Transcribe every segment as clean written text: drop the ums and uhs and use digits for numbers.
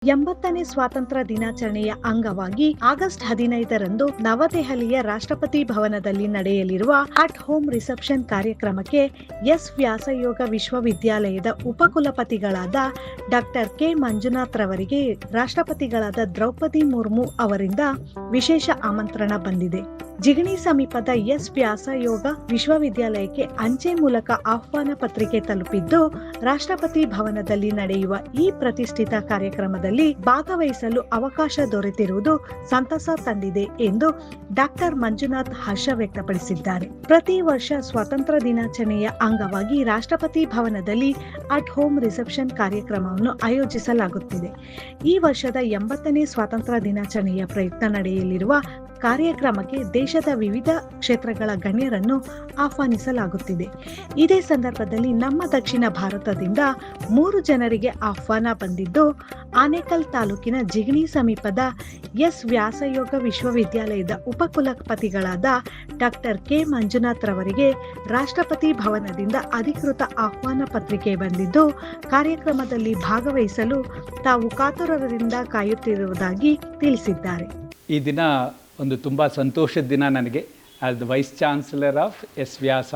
ಎಂಬತ್ತನೇ ಸ್ವಾತಂತ್ರ್ಯ ದಿನಾಚರಣೆಯ ಅಂಗವಾಗಿ ಆಗಸ್ಟ್ 15ರಂದು ನವದೆಹಲಿಯ ರಾಷ್ಟ್ರಪತಿ ಭವನದಲ್ಲಿ ನಡೆಯಲಿರುವ ಅಟ್ ಹೋಮ್ ರಿಸೆಪ್ಷನ್ ಕಾರ್ಯಕ್ರಮಕ್ಕೆ ಎಸ್ ವ್ಯಾಸಯೋಗ ವಿಶ್ವವಿದ್ಯಾಲಯದ ಉಪಕುಲಪತಿಗಳಾದ ಡಾಕ್ಟರ್ ಕೆ ಮಂಜುನಾಥ್ ರವರಿಗೆ ರಾಷ್ಟ್ರಪತಿಗಳಾದ ದ್ರೌಪದಿ ಮುರ್ಮು ಅವರಿಂದ ವಿಶೇಷ ಆಮಂತ್ರಣ ಬಂದಿದೆ. ಜಿಗಣಿ ಸಮೀಪದ ಎಸ್ ವ್ಯಾಸಯೋಗ ವಿಶ್ವವಿದ್ಯಾಲಯಕ್ಕೆ ಅಂಚೆ ಮೂಲಕ ಆಹ್ವಾನ ಪತ್ರಿಕೆ ತಲುಪಿದ್ದು, ರಾಷ್ಟ್ರಪತಿ ಭವನದಲ್ಲಿ ನಡೆಯುವ ಈ ಪ್ರತಿಷ್ಠಿತ ಕಾರ್ಯಕ್ರಮದಲ್ಲಿ ಭಾಗವಹಿಸಲು ಅವಕಾಶ ದೊರೆತಿರುವುದು ಸಂತಸ ತಂದಿದೆ ಎಂದು ಡಾಕ್ಟರ್ ಮಂಜುನಾಥ್ ಹರ್ಷ ವ್ಯಕ್ತಪಡಿಸಿದ್ದಾರೆ. ಪ್ರತಿ ವರ್ಷ ಸ್ವಾತಂತ್ರ್ಯ ದಿನಾಚರಣೆಯ ಅಂಗವಾಗಿ ರಾಷ್ಟ್ರಪತಿ ಭವನದಲ್ಲಿ ಅಟ್ ಹೋಮ್ ರಿಸೆಪ್ಷನ್ ಕಾರ್ಯಕ್ರಮವನ್ನು ಆಯೋಜಿಸಲಾಗುತ್ತಿದೆ. ಈ ವರ್ಷದ 80ನೇ ಸ್ವಾತಂತ್ರ್ಯ ದಿನಾಚರಣೆಯ ಪ್ರಯುಕ್ತ ನಡೆಯಲಿರುವ ಕಾರ್ಯಕ್ರಮಕ್ಕೆ ದೇಶದ ವಿವಿಧ ಕ್ಷೇತ್ರಗಳ ಗಣ್ಯರನ್ನು ಆಹ್ವಾನಿಸಲಾಗುತ್ತಿದೆ. ಇದೇ ಸಂದರ್ಭದಲ್ಲಿ ನಮ್ಮ ದಕ್ಷಿಣ ಭಾರತದಿಂದ 3 ಜನರಿಗೆ ಆಹ್ವಾನ ಬಂದಿದ್ದು, ಆನೇಕಲ್ ತಾಲೂಕಿನ ಜಿಗಣಿ ಸಮೀಪದ ಎಸ್ ವ್ಯಾಸಯೋಗ ವಿಶ್ವವಿದ್ಯಾಲಯದ ಉಪಕುಲಪತಿಗಳಾದ ಡಾಕ್ಟರ್ ಕೆ ಮಂಜುನಾಥ್ ರವರಿಗೆ ರಾಷ್ಟ್ರಪತಿ ಭವನದಿಂದ ಅಧಿಕೃತ ಆಹ್ವಾನ ಪತ್ರಿಕೆ ಬಂದಿದ್ದು, ಕಾರ್ಯಕ್ರಮದಲ್ಲಿ ಭಾಗವಹಿಸಲು ತಾವು ಕಾತುರದಿಂದ ಕಾಯುತ್ತಿರುವುದಾಗಿ ತಿಳಿಸಿದ್ದಾರೆ. ಈ ದಿನ ಒಂದು ತುಂಬ ಸಂತೋಷದ ದಿನ ನನಗೆ. As the vice chancellor of S Vyasa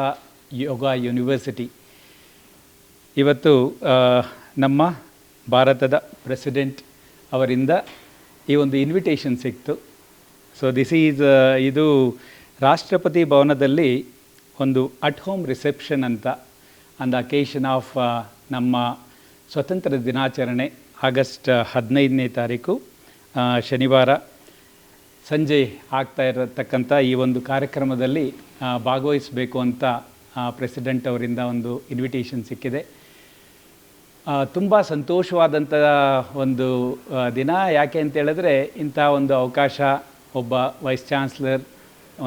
yoga university, ಇವತ್ತು ನಮ್ಮ ಭಾರತದ ಪ್ರೆಸಿಡೆಂಟ್ ಅವರಿಂದ ಈ ಒಂದು ಇನ್ವಿಟೇಷನ್ ಸಿಕ್ತು. ಸೊ ಇದು ರಾಷ್ಟ್ರಪತಿ ಭವನದಲ್ಲಿ ಒಂದು ಅಟ್ ಹೋಮ್ ರಿಸೆಪ್ಷನ್ ಅಂತ ಆನ್ ದ ಅಕೇಶನ್ ಆಫ್ ನಮ್ಮ ಸ್ವತಂತ್ರ ದಿನಾಚರಣೆ ಆಗಸ್ಟ್ 15ನೇ ತಾರೀಕು ಶನಿವಾರ ಸಂಜೆ ಆಗ್ತಾ ಇರತಕ್ಕಂಥ ಈ ಒಂದು ಕಾರ್ಯಕ್ರಮದಲ್ಲಿ ಭಾಗವಹಿಸಬೇಕು ಅಂತ ಪ್ರೆಸಿಡೆಂಟ್ ಅವರಿಂದ ಒಂದು ಇನ್ವಿಟೇಷನ್ ಸಿಕ್ಕಿದೆ. ತುಂಬ ಸಂತೋಷವಾದಂಥ ಒಂದು ದಿನ. ಯಾಕೆ ಅಂತ ಹೇಳಿದ್ರೆ, ಇಂಥ ಒಂದು ಅವಕಾಶ ಒಬ್ಬ ವೈಸ್ ಚಾನ್ಸಲರ್,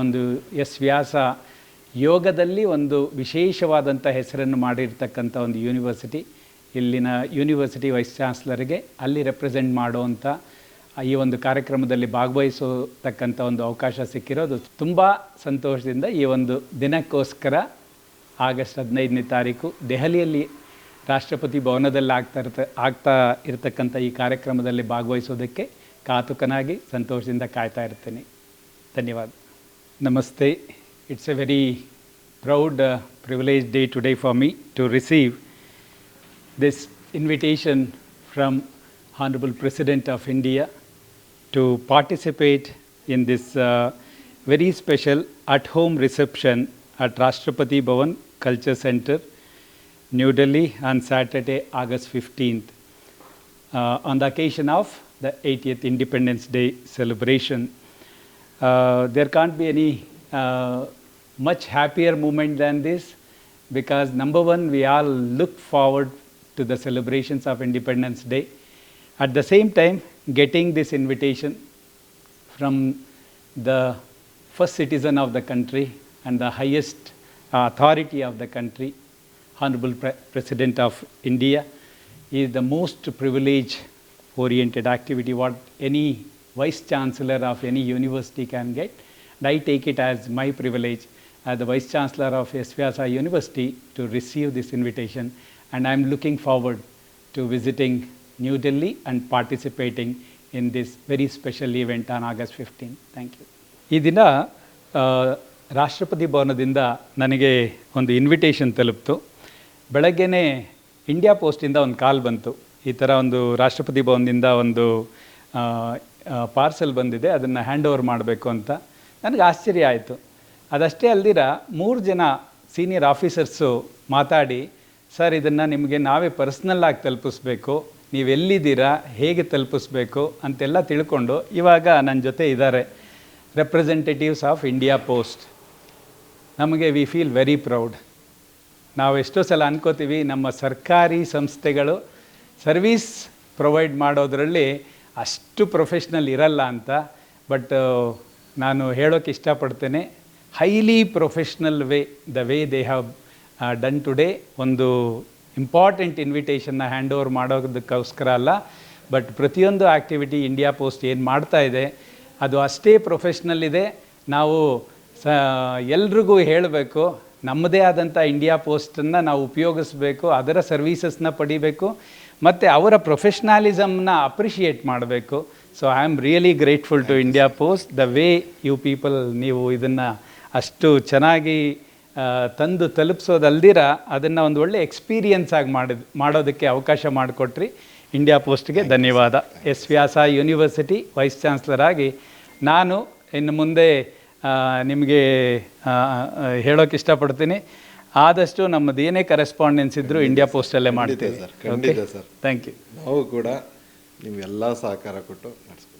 ಒಂದು ಎಸ್ ವ್ಯಾಸ ಯೋಗದಲ್ಲಿ ಒಂದು ವಿಶೇಷವಾದಂಥ ಹೆಸರನ್ನು ಮಾಡಿರ್ತಕ್ಕಂಥ ಒಂದು ಯೂನಿವರ್ಸಿಟಿ, ಇಲ್ಲಿನ ಯೂನಿವರ್ಸಿಟಿ ವೈಸ್ ಚಾನ್ಸಲರ್ಗೆ ಅಲ್ಲಿ ರೆಪ್ರೆಸೆಂಟ್ ಮಾಡುವಂಥ ಈ ಒಂದು ಕಾರ್ಯಕ್ರಮದಲ್ಲಿ ಭಾಗವಹಿಸತಕ್ಕಂಥ ಒಂದು ಅವಕಾಶ ಸಿಕ್ಕಿರೋದು ತುಂಬ ಸಂತೋಷದಿಂದ ಈ ಒಂದು ದಿನಕ್ಕೋಸ್ಕರ ಆಗಸ್ಟ್ 15ನೇ ತಾರೀಕು ದೆಹಲಿಯಲ್ಲಿ ರಾಷ್ಟ್ರಪತಿ ಭವನದಲ್ಲಿ ಆಗ್ತಾ ಇರತಕ್ಕಂಥ ಈ ಕಾರ್ಯಕ್ರಮದಲ್ಲಿ ಭಾಗವಹಿಸೋದಕ್ಕೆ ಕಾತುಕನಾಗಿ ಸಂತೋಷದಿಂದ ಕಾಯ್ತಾ ಇರ್ತೇನೆ. ಧನ್ಯವಾದ. ನಮಸ್ತೆ. It's A very proud privileged day today for me to receive this invitation from Honorable President of India to participate in this very special at-home reception at Rashtrapati Bhavan Culture Center, New Delhi on Saturday, August 15th, on the occasion of the 80th Independence Day celebration. There can't be any much happier moment than this, because number one, we all look forward to the celebrations of Independence Day. At the same time, getting this invitation from the first citizen of the country and the highest authority of the country, Honorable President of India, is the most privilege-oriented activity what any Vice Chancellor of any university can get. And I take it as my privilege as the Vice Chancellor of S. Vyasa University to receive this invitation, and I am looking forward to visiting New Delhi and participating in this very special event on August 15th. Thank you. ಈ ದಿನ ರಾಷ್ಟ್ರಪತಿ ಭವನದಿಂದ ನನಗೆ ಒಂದು invitation ತಲುಪಿತು. ಬೆಳಗ್ಗೆನೇ India ಪೋಸ್ಟಿಂದ ಒಂದು ಕಾಲ್ ಬಂತು, ಈ ಥರ ಒಂದು ರಾಷ್ಟ್ರಪತಿ ಭವನದಿಂದ ಒಂದು ಪಾರ್ಸೆಲ್ ಬಂದಿದೆ, ಅದನ್ನು ಹ್ಯಾಂಡ್ ಓವರ್ ಮಾಡಬೇಕು ಅಂತ. ನನಗೆ ಆಶ್ಚರ್ಯ ಆಯಿತು. ಅದಷ್ಟೇ ಅಲ್ದಿರ 3 ಜನ ಸೀನಿಯರ್ ಆಫೀಸರ್ಸು ಮಾತಾಡಿ, ಸರ್ ಇದನ್ನು ನಿಮಗೆ ನಾವೇ ಪರ್ಸ್ನಲ್ಲಾಗಿ ತಲುಪಿಸ್ಬೇಕು, ನೀವೆಲ್ಲಿದ್ದೀರಾ, ಹೇಗೆ ತಲುಪಿಸ್ಬೇಕು ಅಂತೆಲ್ಲ ತಿಳ್ಕೊಂಡು ಇವಾಗ ನನ್ನ ಜೊತೆ ಇದ್ದಾರೆ ರೆಪ್ರೆಸೆಂಟೇಟಿವ್ಸ್ ಆಫ್ ಇಂಡಿಯಾ ಪೋಸ್ಟ್. ನಮಗೆ ವಿ ಫೀಲ್ ವೆರಿ ಪ್ರೌಡ್. ನಾವು ಎಷ್ಟೋ ಸಲ ಅನ್ಕೋತೀವಿ ನಮ್ಮ ಸರ್ಕಾರಿ ಸಂಸ್ಥೆಗಳು ಸರ್ವೀಸ್ ಪ್ರೊವೈಡ್ ಮಾಡೋದರಲ್ಲಿ ಅಷ್ಟು ಪ್ರೊಫೆಷ್ನಲ್ ಇರಲ್ಲ ಅಂತ. ಬಟ್ ನಾನು ಹೇಳೋಕ್ಕೆ ಇಷ್ಟಪಡ್ತೇನೆ, highly professional way, the way they have done today. ಒಂದು ಇಂಪಾರ್ಟೆಂಟ್ ಇನ್ವಿಟೇಷನ್ನ ಹ್ಯಾಂಡ್ ಓವರ್ ಮಾಡೋದಕ್ಕೋಸ್ಕರ ಅಲ್ಲ, ಬಟ್ ಪ್ರತಿಯೊಂದು ಆ್ಯಕ್ಟಿವಿಟಿ ಇಂಡಿಯಾ ಪೋಸ್ಟ್ ಏನು ಮಾಡ್ತಾ ಇದೆ ಅದು ಅಷ್ಟೇ ಪ್ರೊಫೆಷ್ನಲ್ ಇದೆ. ನಾವು ಎಲ್ರಿಗೂ ಹೇಳಬೇಕು, ನಮ್ಮದೇ ಆದಂಥ ಇಂಡಿಯಾ ಪೋಸ್ಟನ್ನು ನಾವು ಉಪಯೋಗಿಸ್ಬೇಕು, ಅದರ ಸರ್ವೀಸಸ್ನ ಪಡಿಬೇಕು. ಮತ್ತು ಅವರ ಪ್ರೊಫೆಷ್ನಾಲಿಸಮ್ನ ಅಪ್ರಿಷಿಯೇಟ್ ಮಾಡಬೇಕು. So I am really grateful to India post the way you people, ನೀವು ಇದನ್ನು ಅಷ್ಟು ಚೆನ್ನಾಗಿ ತಂದು ತಲುಪಿಸೋದಲ್ದಿರ ಅದನ್ನು ಒಂದು ಒಳ್ಳೆ ಎಕ್ಸ್ಪೀರಿಯನ್ಸ್ ಆಗಿ ಮಾಡೋದಕ್ಕೆ ಅವಕಾಶ ಮಾಡಿಕೊಟ್ರಿ. ಇಂಡಿಯಾ ಪೋಸ್ಟ್ಗೆ ಧನ್ಯವಾದ. ಎಸ್ ವ್ಯಾಸ ಯೂನಿವರ್ಸಿಟಿ ವೈಸ್ ಚಾನ್ಸಲರ್ ಆಗಿ ನಾನು ಇನ್ನು ಮುಂದೆ ನಿಮಗೆ ಹೇಳೋಕೆ ಇಷ್ಟಪಡ್ತೀನಿ, ಆದಷ್ಟು ನಮ್ಮದು ಏನೇ ಕರೆಸ್ಪಾಂಡೆನ್ಸ್ ಇದ್ದರೂ ಇಂಡಿಯಾ ಪೋಸ್ಟಲ್ಲೇ ಮಾಡ್ತೀವಿ. ಖಂಡಿತ ಸರ್. Thank you. ನಾವು ಕೂಡ ನಿಮ್ಗೆಲ್ಲ ಸಹಕಾರ ಕೊಟ್ಟು ನಡೆಸ್ತೀವಿ.